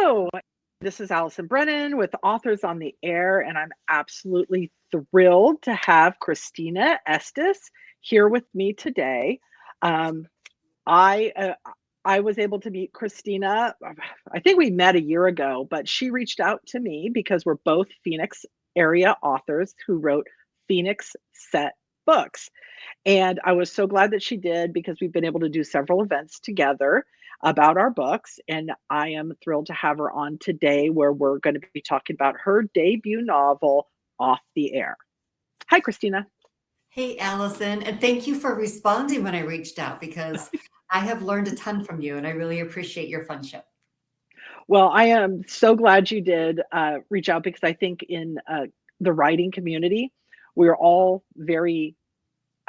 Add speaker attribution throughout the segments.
Speaker 1: Hello, this is Allison Brennan with Authors on the Air, and I'm absolutely thrilled to have Christina Estes here with me today. Um, I I was able to meet Christina. I think we met a year ago, but she reached out to me because we're both Phoenix area authors who wrote Phoenix set books. And I was so glad that she did because we've been able to do several events together about our books. And I am thrilled to have her on today, where we're going to be talking about her debut novel, Off the Air. Hi, Christina.
Speaker 2: Hey, Allison, and thank you for responding when I reached out because I have learned a ton from you and I really appreciate your friendship.
Speaker 1: Well, I am so glad you did reach out because I think in the writing community, we're all very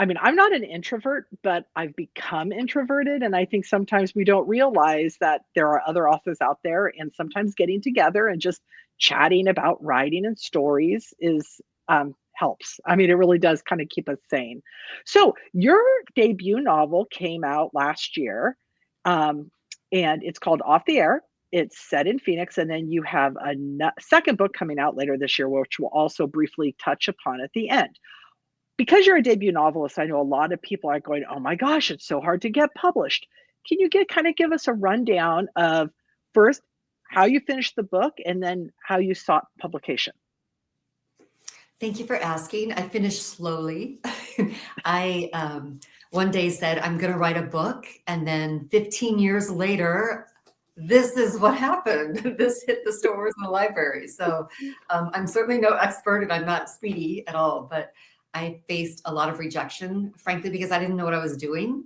Speaker 1: I'm not an introvert, but I've become introverted. And I think sometimes we don't realize that there are other authors out there, and sometimes getting together and just chatting about writing and stories is helps. I mean, it really does kind of keep us sane. So your debut novel came out last year, um, and it's called Off the Air. It's set in Phoenix, and then you have a second book coming out later this year, which we'll also briefly touch upon at the end. Because you're a debut novelist, I know a lot of people are going, "Oh my gosh, it's so hard to get published." Can you give us a rundown of first how you finished the book and then how you sought publication?
Speaker 2: Thank you for asking. I finished slowly. I one day said, I'm going to write a book. And then 15 years later, this is what happened. This hit the stores and the library. So I'm certainly no expert and I'm not speedy at all, but I faced a lot of rejection, frankly, because I didn't know what I was doing.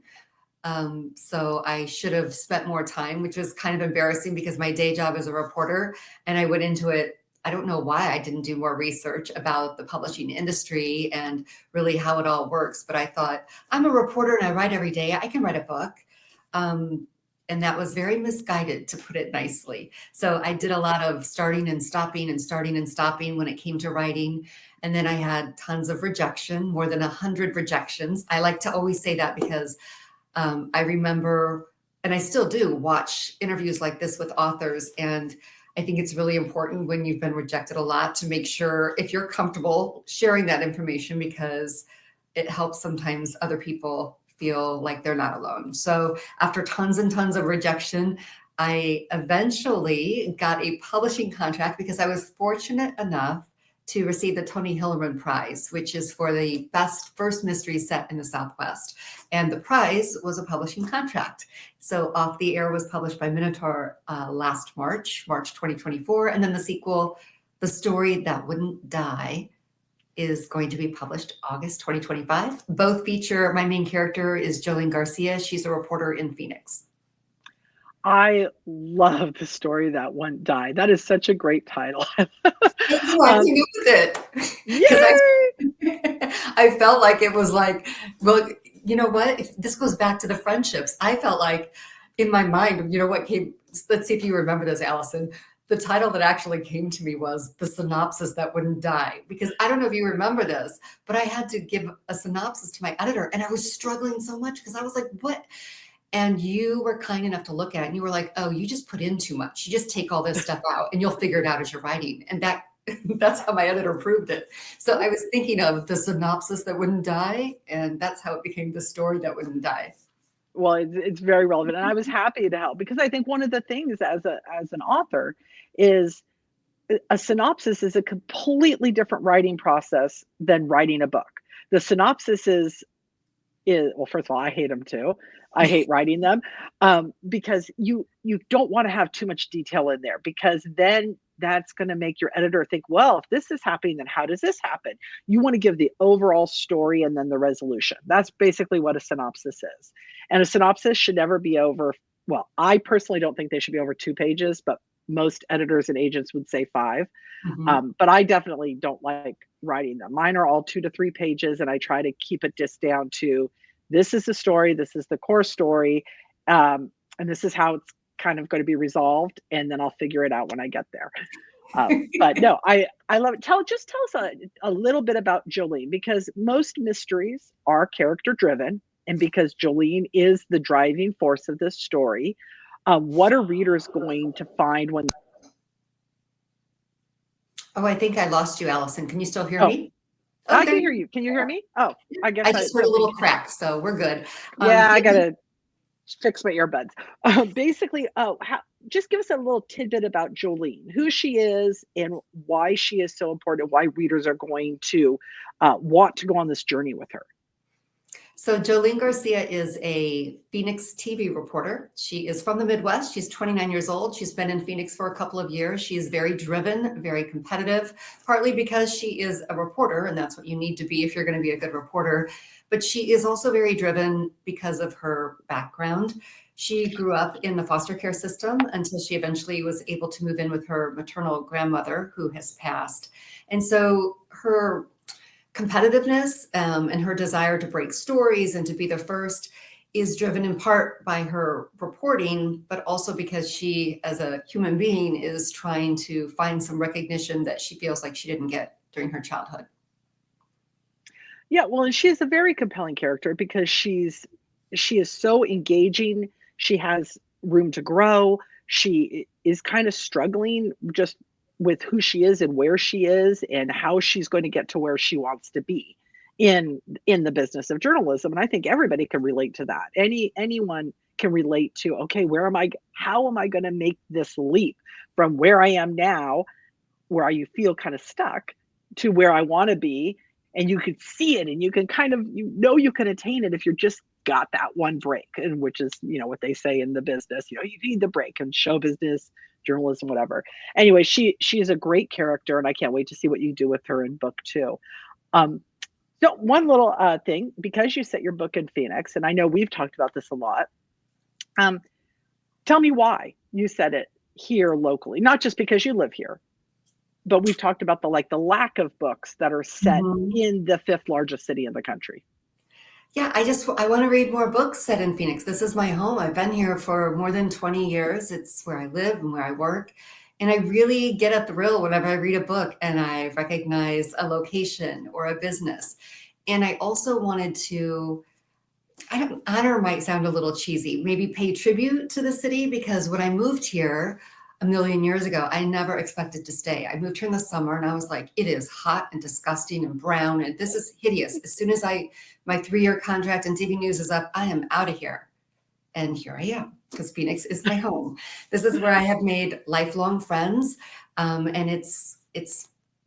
Speaker 2: So I should have spent more time, which was kind of embarrassing because my day job is a reporter and I went into it. I don't know why I didn't do more research about the publishing industry and really how it all works. But I thought, I'm a reporter and I write every day. I can write a book. And that was very misguided, to put it nicely. So I did a lot of starting and stopping and starting and stopping when it came to writing. And then I had tons of rejection, more than 100 rejections. I like to always say that because I remember, and I still do, watch interviews like this with authors. And I think it's really important when you've been rejected a lot to make sure if you're comfortable sharing that information, because it helps sometimes other people feel like they're not alone. So after tons and tons of rejection, I eventually got a publishing contract because I was fortunate enough to receive the Tony Hillerman Prize, which is for the best first mystery set in the Southwest. And the prize was a publishing contract. So Off the Air was published by Minotaur last March 2024. And then the sequel, The Story That Wouldn't Die, is going to be published August 2025. Both feature, my main character is Jolene Garcia. She's a reporter in Phoenix.
Speaker 1: I love The Story That Won't Die. That is such a great title.
Speaker 2: I came up with it
Speaker 1: Yay!
Speaker 2: because I felt like it was like, well, you know what? If this goes back to the friendships. I felt like in my mind, you know what came, let's see if you remember this, Allison. The title that actually came to me was The Synopsis That Wouldn't Die, because I don't know if you remember this, but I had to give a synopsis to my editor and I was struggling so much because I was like, what? And you were kind enough to look at it and you were like, oh, you just put in too much. You just take all this stuff out and you'll figure it out as you're writing. And that's how my editor proved it. So I was thinking of The Synopsis That Wouldn't Die, and that's how it became The Story That Wouldn't Die.
Speaker 1: Well, it's very relevant, and I was happy to help because I think one of the things as an author is a synopsis is a completely different writing process than writing a book. The synopsis is well, first of all, I hate them too. I hate writing them because you don't want to have too much detail in there, because then that's going to make your editor think, well, if this is happening, then how does this happen? You want to give the overall story and then the resolution. That's basically what a synopsis is. And a synopsis should never be over. Well, I personally don't think they should be over 2 pages, but most editors and agents would say 5. But I definitely don't like writing them. Mine are all 2 to 3 pages, and I try to keep it just down to this is the story, this is the core story, and this is how it's kind of going to be resolved, and then I'll figure it out when I get there. But no, I love it. Tell us a little bit about Jolene, because most mysteries are character driven, and because Jolene is the driving force of this story, what are readers going to find when
Speaker 2: Oh, I think I lost you, Allison. Can you still hear
Speaker 1: Oh,
Speaker 2: me? Oh,
Speaker 1: I
Speaker 2: there
Speaker 1: can hear
Speaker 2: you
Speaker 1: you. Can you hear me? Oh, I guess
Speaker 2: I just heard a
Speaker 1: something.
Speaker 2: little crack, so we're good.
Speaker 1: Yeah, I
Speaker 2: Yeah,
Speaker 1: gotta fix my earbuds. Basically, just give us a little tidbit about Jolene, who she is, and why she is so important. Why readers are going to want to go on this journey with her.
Speaker 2: so Jolene Garcia is a Phoenix TV reporter. She is from the Midwest. She's 29 years old. She's been in Phoenix for a couple of years. She is very driven, very competitive, partly because she is a reporter, and that's what you need to be if you're going to be a good reporter. But she is also very driven because of her background. She grew up in the foster care system until she eventually was able to move in with her maternal grandmother, who has passed. And so her competitiveness and her desire to break stories and to be the first is driven in part by her reporting, but also because she, as a human being, is trying to find some recognition that she feels like she didn't get during her childhood.
Speaker 1: Yeah, well, and she is a very compelling character because she is so engaging. She has room to grow. She is kind of struggling just with who she is and where she is and how she's going to get to where she wants to be in the business of journalism. And I think everybody can relate to that. Anyone can relate to, okay, where am I how am I going to make this leap from where I am now, where you feel kind of stuck, to where I want to be, and you can see it and you can kind of you can attain it if you're just got that one break, and which is what they say in the business, you need the break in show business, journalism, whatever. Anyway, she is a great character, and I can't wait to see what you do with her in book two. um so one little thing, because you set your book in Phoenix, and I know we've talked about this a lot, um tell me why you set it here locally, not just because you live here, but we've talked about the lack of books that are set
Speaker 2: Mhm.
Speaker 1: in the fifth largest city in the country.
Speaker 2: Yeah, I want to read more books set in Phoenix. This is my home. I've been here for more than 20 years. It's where I live and where I work. And I really get a thrill whenever I read a book and I recognize a location or a business. And I also wanted to, I don't, honor might sound a little cheesy, maybe pay tribute to the city, because when I moved here a million years ago, I never expected to stay. I moved here in the summer and I was like, it is hot and disgusting and brown and this is hideous. As soon as my 3-year contract in TV News is up, I am out of here. And here I am, because Phoenix is my home. This is where I have made lifelong friends, and it's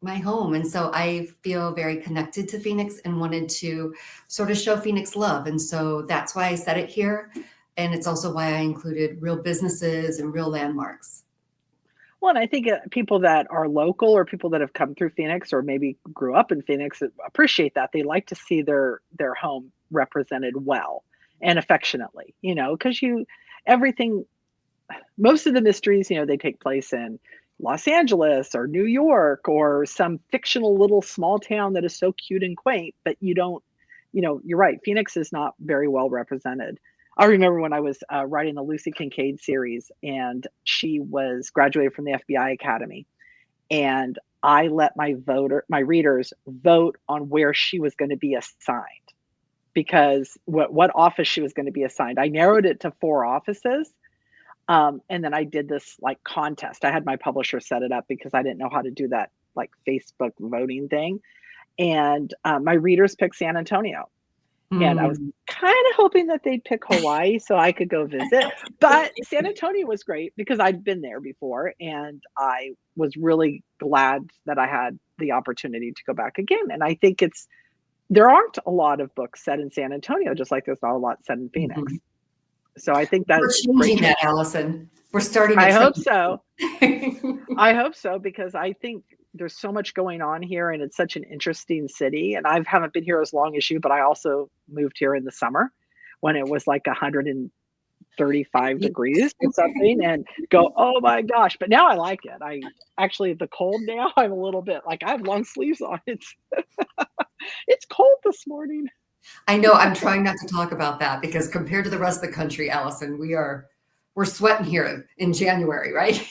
Speaker 2: my home. And so I feel very connected to Phoenix and wanted to sort of show Phoenix love. And so that's why I set it here. And it's also why I included real businesses and real landmarks.
Speaker 1: Well, and I think people that are local or people that have come through Phoenix or maybe grew up in Phoenix appreciate that. They like to see their home represented well and affectionately, because everything, most of the mysteries, they take place in Los Angeles or New York or some fictional little small town that is so cute and quaint, but you're right. Phoenix is not very well represented. I remember when I was writing the Lucy Kincaid series, and she was graduated from the FBI Academy, and I let my readers vote on where she was going to be assigned, because what office she was going to be assigned. I narrowed it to 4 offices, and then I did this like contest. I had my publisher set it up because I didn't know how to do that like Facebook voting thing. And my readers picked San Antonio. And I was
Speaker 2: Mm.
Speaker 1: kind of hoping that they'd pick Hawaii so I could go visit. But San Antonio was great because I'd been there before. And I was really glad that I had the opportunity to go back again. And I think there aren't a lot of books set in San Antonio, just like there's not a lot set in Phoenix.
Speaker 2: Mhm.
Speaker 1: So I think that
Speaker 2: We're
Speaker 1: great
Speaker 2: changing that,
Speaker 1: choice.
Speaker 2: Allison. We're starting a
Speaker 1: I hope
Speaker 2: trend.
Speaker 1: so. I hope so, because I think there's so much going on here and it's such an interesting city. And I haven't been here as long as you, but I also moved here in the summer when it was like 135 degrees or something, and go, oh my gosh. But now I like it. I actually, the cold now, I'm a little bit like I have long sleeves on. It's cold this morning.
Speaker 2: I know I'm trying not to talk about that because compared to the rest of the country, Allison, we're sweating here in January, right?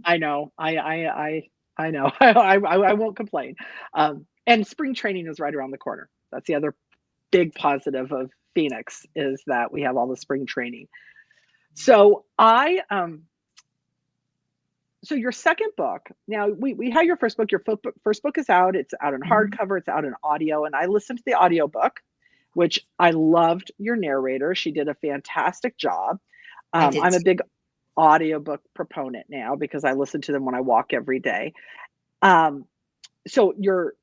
Speaker 1: I know. I know. I won't complain. And spring training is right around the corner. That's the other big positive of Phoenix, is that we have all the spring training. So So your second book, now we had your first book. Your first book is out. It's out in
Speaker 2: Mhm.
Speaker 1: hardcover. It's out in audio. And I listened to the audiobook, which I loved your narrator. She did a fantastic job.
Speaker 2: I did
Speaker 1: I'm a
Speaker 2: too.
Speaker 1: big audiobook proponent now because I listen to them when I walk every day. Um, so your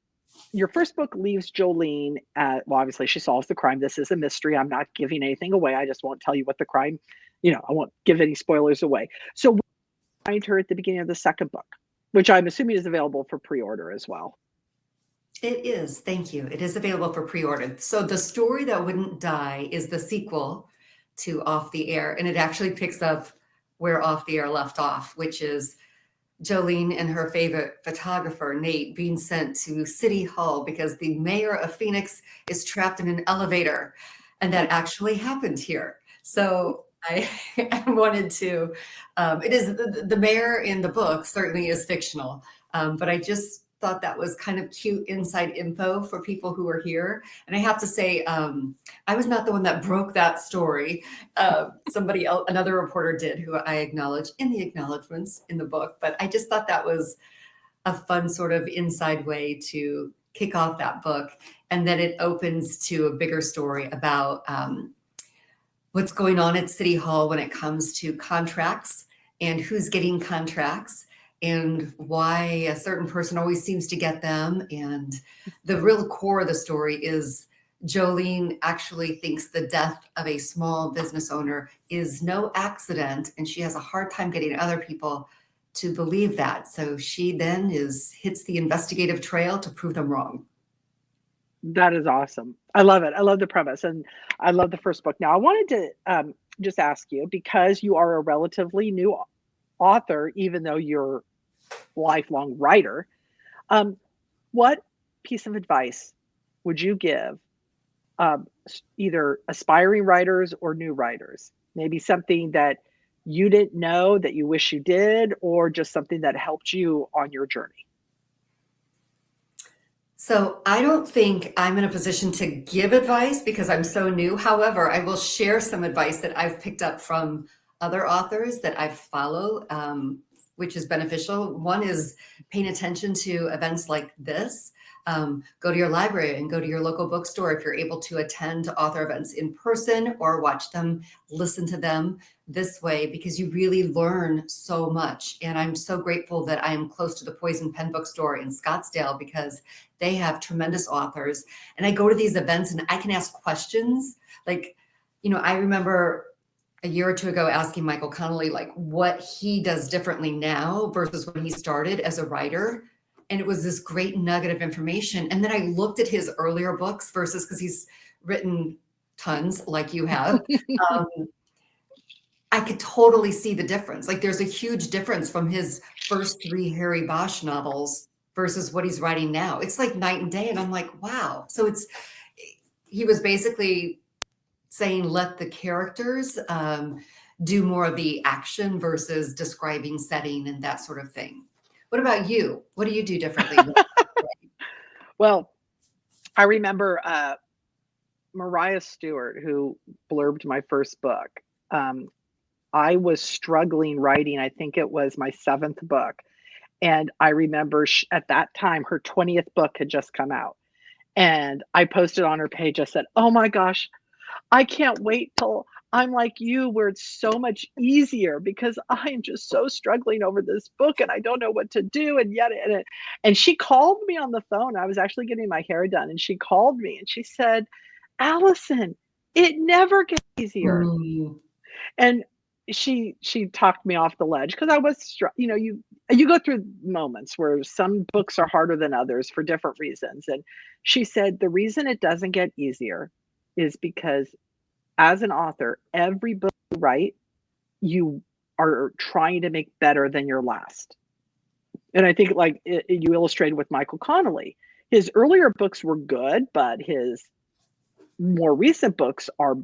Speaker 1: first book leaves Jolene at, well, obviously she solves the crime. This is a mystery. I'm not giving anything away. I just won't tell you what the crime, I won't give any spoilers away. So we find her at the beginning of the second book, which I'm assuming is available for pre-order as well.
Speaker 2: It is, thank you. It is available for pre-order. So The Story That Wouldn't Die is the sequel to Off the Air, and it actually picks up where Off the Air left off, which is Jolene and her favorite photographer, Nate, being sent to City Hall because the mayor of Phoenix is trapped in an elevator. And that actually happened here. So I, I wanted to, it is the mayor in the book certainly is fictional, but I just thought that was kind of cute inside info for people who are here. And I have to say, I was not the one that broke that story. Somebody else, another reporter did, who I acknowledge in the acknowledgments in the book. But I just thought that was a fun sort of inside way to kick off that book. And then it opens to a bigger story about what's going on at City Hall when it comes to contracts and who's getting contracts and why a certain person always seems to get them. And the real core of the story is Jolene actually thinks the death of a small business owner is no accident, and she has a hard time getting other people to believe that. So she then hits the investigative trail to prove them wrong.
Speaker 1: That is awesome. I love it. I love the premise, and I love the first book. Now, I wanted to just ask you, because you are a relatively new author, even though you're a lifelong writer, um, what piece of advice would you give either aspiring writers or new writers? Maybe something that you didn't know that you wish you did, or just something that helped you on your journey.
Speaker 2: So I don't think I'm in a position to give advice because I'm so new. However, I will share some advice that I've picked up from other authors that I follow, which is beneficial. One is paying attention to events like this. Go to your library and go to your local bookstore if you're able to attend author events in person or watch them, listen to them this way, because you really learn so much. And I'm so grateful that I am close to the Poison Pen bookstore in Scottsdale because they have tremendous authors. And I go to these events and I can ask questions. Like, I remember a year or two ago asking Michael Connolly, like, what he does differently now versus when he started as a writer. And it was this great nugget of information. And then I looked at his earlier books versus, because he's written tons like you have. Um, I could totally see the difference. Like, there's a huge difference from his first 3 Harry Bosch novels versus what he's writing now. It's like night and day. And I'm like, wow. So he was basically saying, let the characters do more of the action versus describing setting and that sort of thing. What about you? What do you do differently?
Speaker 1: Well, I remember Mariah Stewart, who blurbed my first book. I was struggling writing. I think it was my 7th book. And I remember at that time, her 20th book had just come out. And I posted on her page, I said, "Oh my gosh, I can't wait till I'm like you, where it's so much easier, because I am just so struggling over this book and I don't know what to do." And yet, and she called me on the phone. I was actually getting my hair done, and she called me and she said, "Allison, it never gets easier."
Speaker 2: Mm,
Speaker 1: And she talked me off the ledge because I was, you go through moments where some books are harder than others for different reasons. And she said, the reason it doesn't get easier is because as an author, every book you write, you are trying to make better than your last. And I think, like you illustrated with Michael Connolly, his earlier books were good, but his more recent books are,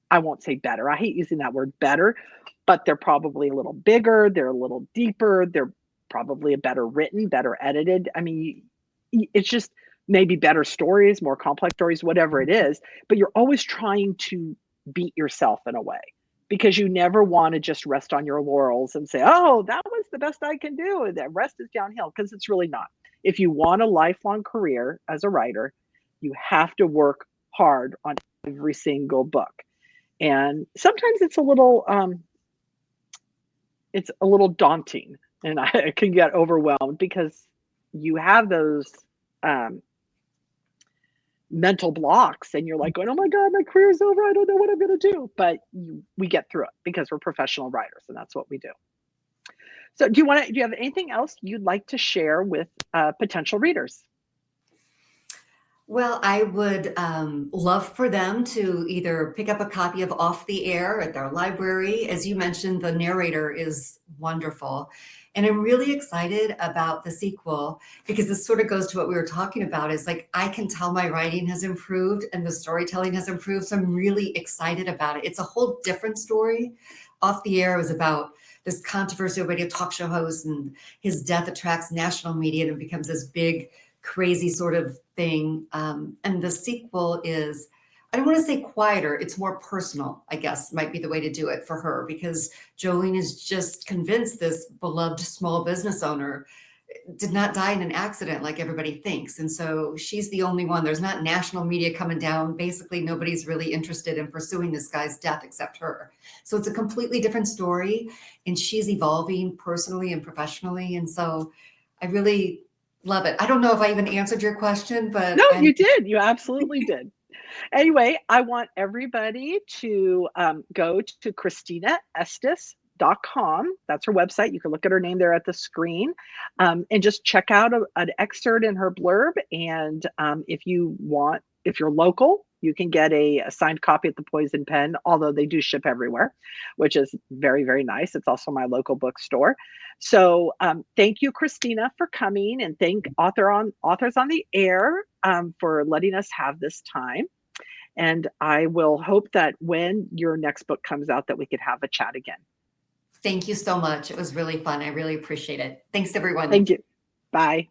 Speaker 1: I won't say better. I hate using that word better, but they're probably a little bigger. They're a little deeper. They're probably a better written, better edited. I mean, it's just maybe better stories, more complex stories, whatever it is, but you're always trying to beat yourself in a way. because you never want to just rest on your laurels and say, oh, that was the best I can do, and the rest is downhill, because it's really not. If you want a lifelong career as a writer, you have to work hard on every single book. And sometimes it's a little daunting, and I can get overwhelmed because you have those mental blocks, and you're like going, oh my God, my career's over, I don't know what I'm going to do. But we get through it because we're professional writers, and that's what we do. So do you have anything else you'd like to share with potential readers?
Speaker 2: Well, I would love for them to either pick up a copy of Off the Air at their library. As you mentioned, the narrator is wonderful. And I'm really excited about the sequel, because this sort of goes to what we were talking about, is like, I can tell my writing has improved and the storytelling has improved. So I'm really excited about it. It's a whole different story. Off the Air was about this controversial radio talk show host, and his death attracts national media and becomes this big, crazy sort of thing. And the sequel is, I don't want to say quieter, it's more personal, I guess, might be the way to do it for her, because Jolene is just convinced this beloved small business owner did not die in an accident like everybody thinks. And so she's the only one. There's not national media coming down. Basically, nobody's really interested in pursuing this guy's death except her. So it's a completely different story, and she's evolving personally and professionally. And so I really love it. I don't know if I even answered your question, but
Speaker 1: No, you did. You absolutely did. Anyway, I want everybody to go to ChristinaEstes.com. That's her website. You can look at her name there at the screen, and just check out an excerpt in her blurb. And if you're local, you can get a signed copy at the Poison Pen, although they do ship everywhere, which is very, very nice. It's also my local bookstore. So thank you, Christina, for coming, and thank Authors on the Air for letting us have this time. And I will hope that when your next book comes out, that we could have a chat again.
Speaker 2: Thank you so much. It was really fun. I really appreciate it. Thanks, everyone.
Speaker 1: Thank you. Bye.